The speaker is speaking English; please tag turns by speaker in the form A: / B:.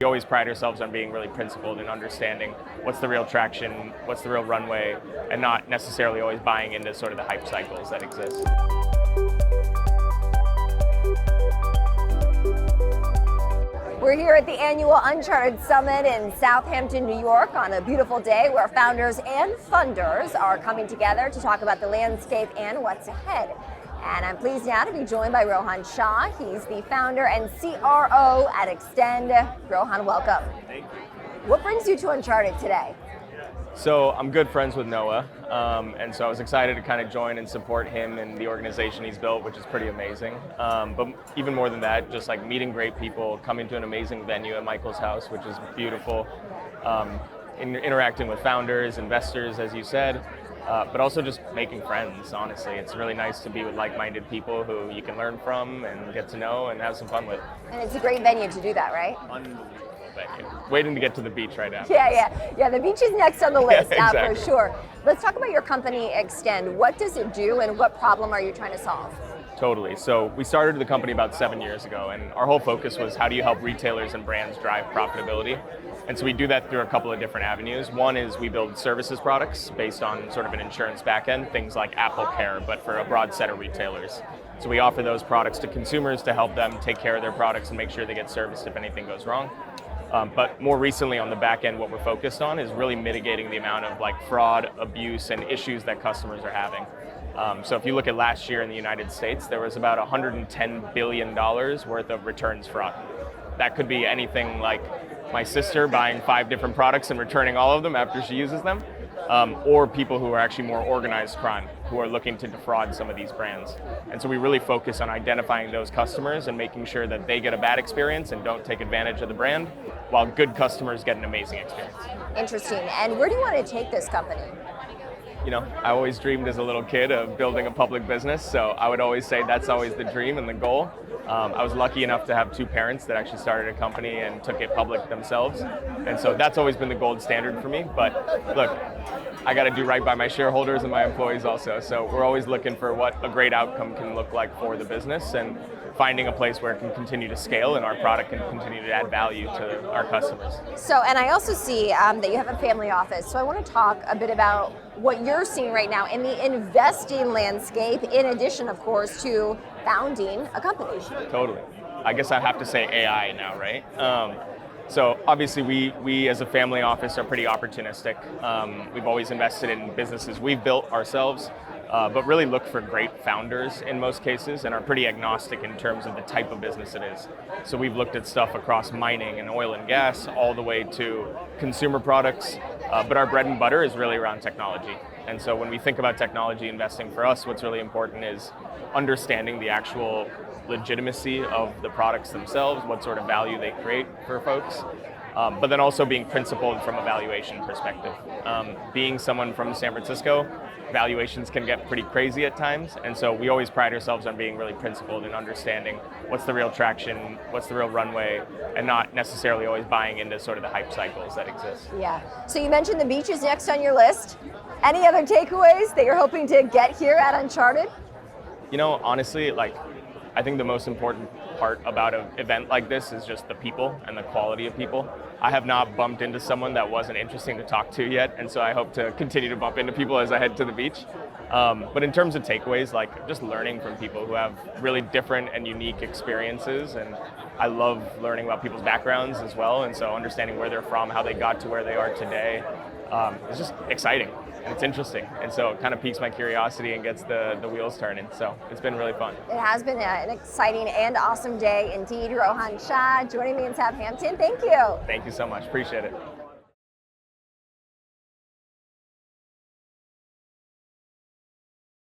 A: We always pride ourselves on being really principled and understanding what's the real traction, what's the real runway, and not necessarily always buying into sort of the hype cycles that exist.
B: We're here at the annual Uncharted Summit in Southampton, New York on a beautiful day where founders and funders are coming together to talk about the landscape and what's ahead. And I'm pleased now to be joined by Rohan Shah. He's the founder and CRO at Extend. Rohan, welcome.
A: Thank you.
B: What brings you to Uncharted today?
A: So I'm good friends with Noah, and so I was excited to kind of join and support him and the organization he's built, which is pretty amazing. But even more than that, just like meeting great people, coming to an amazing venue at Michael's house, which is beautiful, interacting with founders, investors, as you said, but also just making friends, honestly. It's really nice to be with like-minded people who you can learn from and get to know and have some fun with.
B: And it's a great venue to do that, right?
A: Unbelievable venue. Waiting to get to the beach right now.
B: Yeah, the beach is next on the list,
A: Yeah, exactly.
B: for sure. Let's talk about your company, Extend. What does it do and what problem are you trying to solve?
A: Totally. So we started the company about 7 years ago, and our whole focus was how do you help retailers and brands drive profitability? And so we do that through a couple of different avenues. One is we build services products based on sort of an insurance backend, things like Apple Care, but for a broad set of retailers. So we offer those products to consumers to help them take care of their products and make sure they get serviced if anything goes wrong. But more recently on the back end, what we're focused on is really mitigating the amount of fraud, abuse, and issues that customers are having. So if you look at last year in the United States, there was about $110 billion worth of returns fraud. That could be anything like my sister buying 5 different products and returning all of them after she uses them, or people who are actually more organized crime, who are looking to defraud some of these brands. And so we really focus on identifying those customers and making sure that they get a bad experience and don't take advantage of the brand, while good customers get an amazing experience.
B: Interesting. And where do you want to take this company?
A: You know, I always dreamed as a little kid of building a public business, so I would always say that's always the dream and the goal. I was lucky enough to have 2 parents that actually started a company and took it public themselves, and so that's always been the gold standard for me. But look, I got to do right by my shareholders and my employees also, so we're always looking for what a great outcome can look like for the business and finding a place where it can continue to scale and our product can continue to add value to our customers.
B: So, and I also see that you have a family office, so I want to talk a bit about what you're seeing right now in the investing landscape, in addition, of course, to founding a company.
A: Totally. I guess I have to say AI now, right? So obviously we as a family office are pretty opportunistic. We've always invested in businesses we've built ourselves, but really look for great founders in most cases and are pretty agnostic in terms of the type of business it is. So we've looked at stuff across mining and oil and gas all the way to consumer products, but our bread and butter is really around technology. And so when we think about technology investing for us, what's really important is understanding the actual legitimacy of the products themselves, what sort of value they create for folks, but then also being principled from a valuation perspective. Being someone from San Francisco, valuations can get pretty crazy at times, and so we always pride ourselves on being really principled and understanding what's the real traction, what's the real runway, and not necessarily always buying into sort of the hype cycles that exist.
B: Yeah. So you mentioned the beach is next on your list. Any other takeaways that you're hoping to get here at Uncharted?
A: You know, honestly, I think the most important part about an event like this is just the people and the quality of people. I have not bumped into someone that wasn't interesting to talk to yet, and so I hope to continue to bump into people as I head to the beach. But in terms of takeaways, just learning from people who have really different and unique experiences, and I love learning about people's backgrounds as well, and so understanding where they're from, how they got to where they are today, is just exciting. And it's interesting, and so it kind of piques my curiosity and gets the wheels turning, so it's been really fun.
B: It has been an exciting and awesome day indeed. Rohan Shah joining me in Southampton. Thank you.
A: Thank you so much, appreciate it.